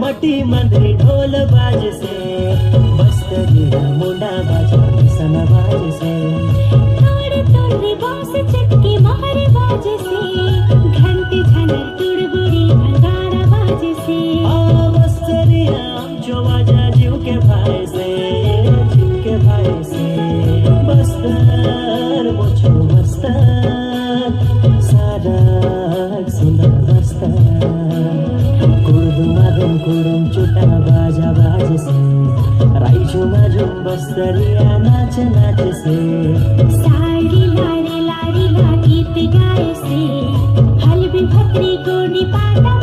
मटी मंदिर ढोल बाज से बस्तरिया मुंडा बाजा सन बाज से तोड़ तोड़ बांस चटके महर बाज से घंटी झनर टुड़बुड़ी भंगारा बाज से बस्तरिया आमचो बाजा जीव के भाई से बस्तर मोछो बस्तर सादा सुंदर बस्तर कुरुम चुटा बाजा बाज से राइचो माजुम बस्तरिया नाच नाच से साड़ी लारे लारी ला गीत गाए से हल भी भत्री गोनी पाटा